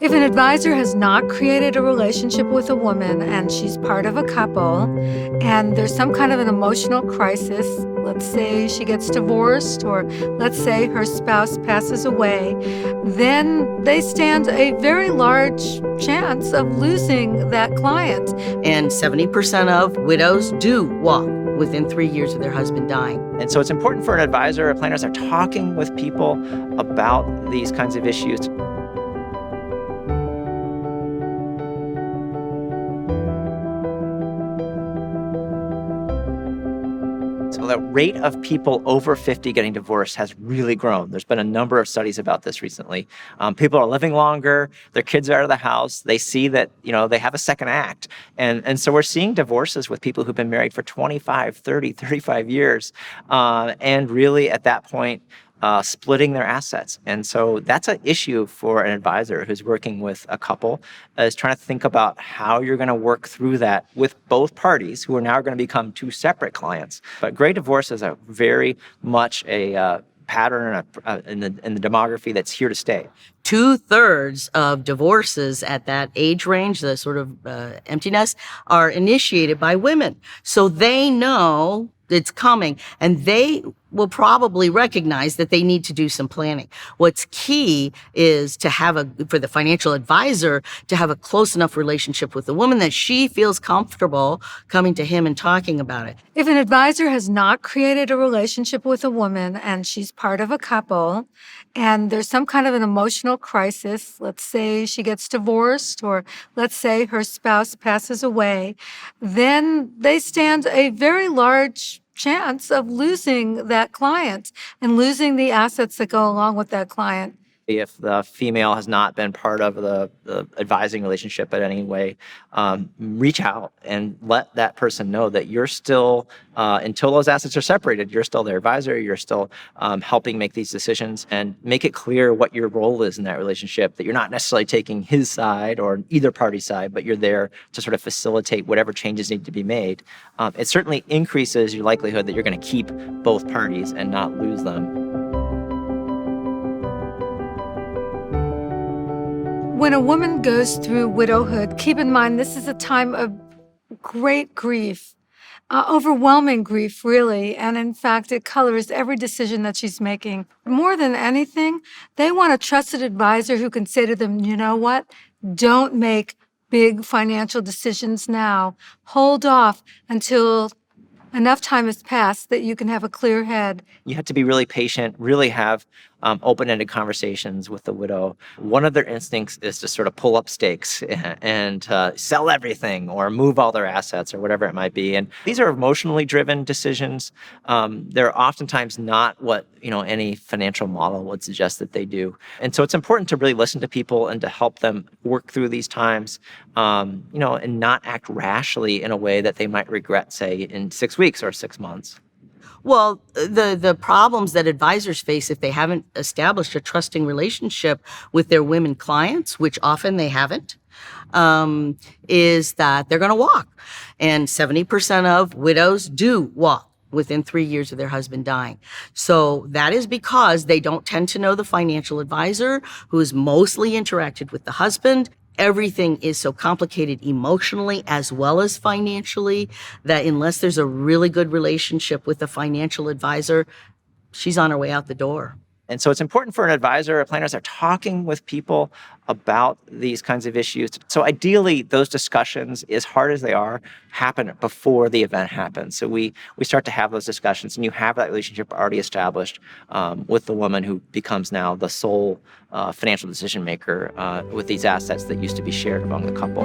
If an advisor has not created a relationship with a woman and she's part of a couple and there's some kind of an emotional crisis, let's say she gets divorced or let's say her spouse passes away, then they stand a very large chance of losing that client. And 70% of widows do walk within 3 years of their husband dying. And so it's important for an advisor or planners that are talking with people about these kinds of issues. So the rate of people over 50 getting divorced has really grown. There's been a number of studies about this recently. People are living longer, their kids are out of the house, they see that, they have a second act. And so we're seeing divorces with people who've been married for 25, 30, 35 years. And really at that point, splitting their assets. And so that's an issue for an advisor who's working with a couple, is trying to think about how you're going to work through that with both parties who are now going to become two separate clients. But gray divorce is a very much a pattern in the demography that's here to stay. 2/3 of divorces at that age range, the sort of empty nest, are initiated by women. So they know it's coming, and they will probably recognize that they need to do some planning. What's key is to have for the financial advisor to have a close enough relationship with the woman that she feels comfortable coming to him and talking about it. If an advisor has not created a relationship with a woman and she's part of a couple and there's some kind of an emotional crisis, let's say she gets divorced or let's say her spouse passes away, then they stand a very large chance of losing that client and losing the assets that go along with that client. If the female has not been part of the advising relationship in any way, reach out and let that person know that you're still, until those assets are separated, you're still their advisor, you're still helping make these decisions, and make it clear what your role is in that relationship, that you're not necessarily taking his side or either party's side, but you're there to sort of facilitate whatever changes need to be made. It certainly increases your likelihood that you're going to keep both parties and not lose them. When a woman goes through widowhood, keep in mind this is a time of great grief, overwhelming grief, really. And in fact, it colors every decision that she's making. More than anything, they want a trusted advisor who can say to them, you know what? Don't make big financial decisions now. Hold off until enough time has passed that you can have a clear head. You have to be really patient, really have open-ended conversations with the widow. One of their instincts is to sort of pull up stakes and sell everything or move all their assets or whatever it might be. And these are emotionally driven decisions. They're oftentimes not what any financial model would suggest that they do. And so it's important to really listen to people and to help them work through these times, and not act rashly in a way that they might regret, say, in 6 weeks or 6 months. Well, the problems that advisors face if they haven't established a trusting relationship with their women clients, which often they haven't, is that they're going to walk. And 70% of widows do walk within 3 years of their husband dying. So that is because they don't tend to know the financial advisor who is mostly interacted with the husband. Everything is so complicated emotionally as well as financially that unless there's a really good relationship with the financial advisor, she's on her way out the door. And so it's important for an advisor or planners that are talking with people about these kinds of issues. So ideally, those discussions, as hard as they are, happen before the event happens. So we start to have those discussions, and you have that relationship already established with the woman who becomes now the sole financial decision maker with these assets that used to be shared among the couple.